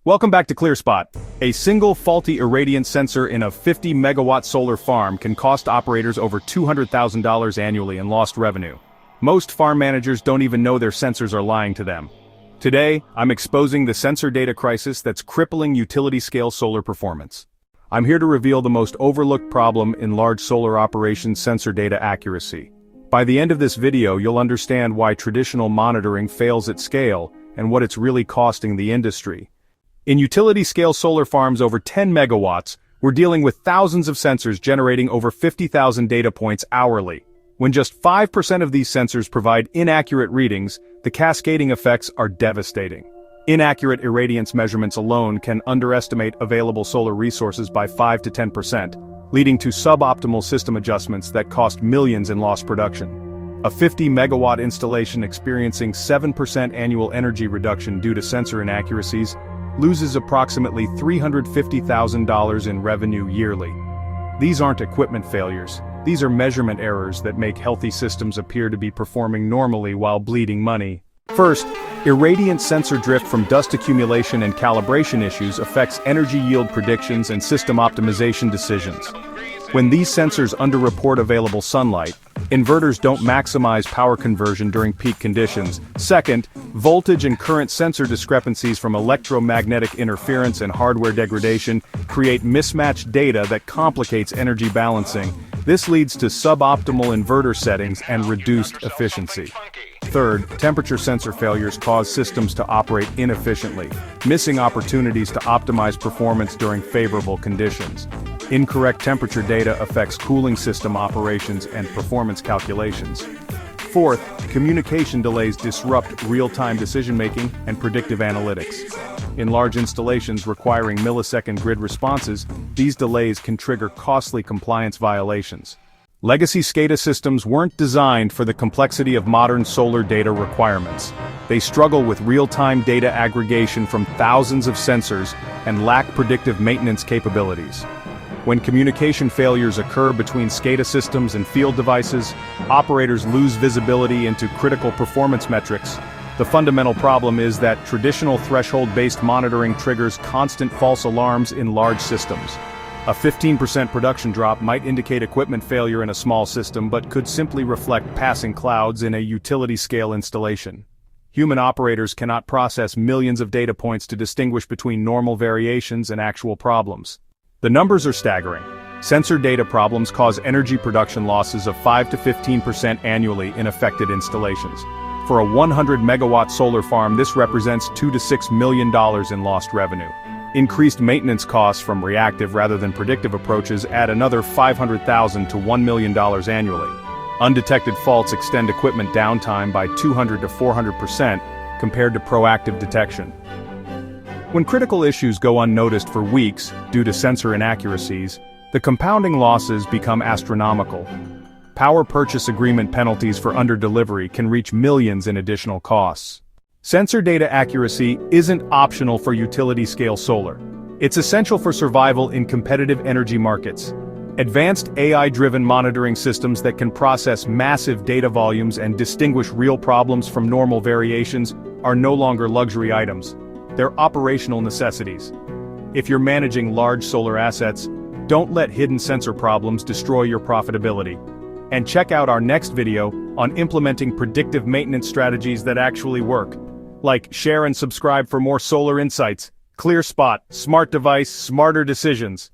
Welcome back to ClearSpot. A single faulty irradiance sensor in a 50-megawatt solar farm can cost operators over $200,000 annually in lost revenue. Most farm managers don't even know their sensors are lying to them. Today, I'm exposing the sensor data crisis that's crippling utility-scale solar performance. I'm here to reveal the most overlooked problem in large solar operations: sensor data accuracy. By the end of this video, you'll understand why traditional monitoring fails at scale and what it's really costing the industry. In utility-scale solar farms over 10 megawatts, we're dealing with thousands of sensors generating over 50,000 data points hourly. When just 5% of these sensors provide inaccurate readings, the cascading effects are devastating. Inaccurate irradiance measurements alone can underestimate available solar resources by 5 to 10%, leading to suboptimal system adjustments that cost millions in lost production. A 50-megawatt installation experiencing 7% annual energy reduction due to sensor inaccuracies loses approximately $350,000 in revenue yearly. These aren't equipment failures. These are measurement errors that make healthy systems appear to be performing normally while bleeding money. First, irradiance sensor drift from dust accumulation and calibration issues affects energy yield predictions and system optimization decisions. When these sensors underreport available sunlight, inverters don't maximize power conversion during peak conditions. Second, voltage and current sensor discrepancies from electromagnetic interference and hardware degradation create mismatched data that complicates energy balancing. This leads to suboptimal inverter settings and reduced efficiency. Third, temperature sensor failures cause systems to operate inefficiently, missing opportunities to optimize performance during favorable conditions. Incorrect temperature data affects cooling system operations and performance calculations. Fourth, communication delays disrupt real-time decision-making and predictive analytics. In large installations requiring millisecond grid responses, these delays can trigger costly compliance violations. Legacy SCADA systems weren't designed for the complexity of modern solar data requirements. They struggle with real-time data aggregation from thousands of sensors and lack predictive maintenance capabilities. When communication failures occur between SCADA systems and field devices, operators lose visibility into critical performance metrics. The fundamental problem is that traditional threshold-based monitoring triggers constant false alarms in large systems. A 15% production drop might indicate equipment failure in a small system but could simply reflect passing clouds in a utility-scale installation. Human operators cannot process millions of data points to distinguish between normal variations and actual problems. The numbers are staggering. Sensor data problems cause energy production losses of 5 to 15% annually in affected installations. For a 100-megawatt solar farm, this represents $2 to $6 million in lost revenue. Increased maintenance costs from reactive rather than predictive approaches add another $500,000 to $1 million annually. Undetected faults extend equipment downtime by 200 to 400% compared to proactive detection. When critical issues go unnoticed for weeks due to sensor inaccuracies, the compounding losses become astronomical. Power purchase agreement penalties for underdelivery can reach millions in additional costs. Sensor data accuracy isn't optional for utility-scale solar. It's essential for survival in competitive energy markets. Advanced AI-driven monitoring systems that can process massive data volumes and distinguish real problems from normal variations are no longer luxury items. They're operational necessities. If you're managing large solar assets, don't let hidden sensor problems destroy your profitability. And check out our next video on implementing predictive maintenance strategies that actually work. Like, share and subscribe for more solar insights. ClearSpot, smart device, smarter decisions.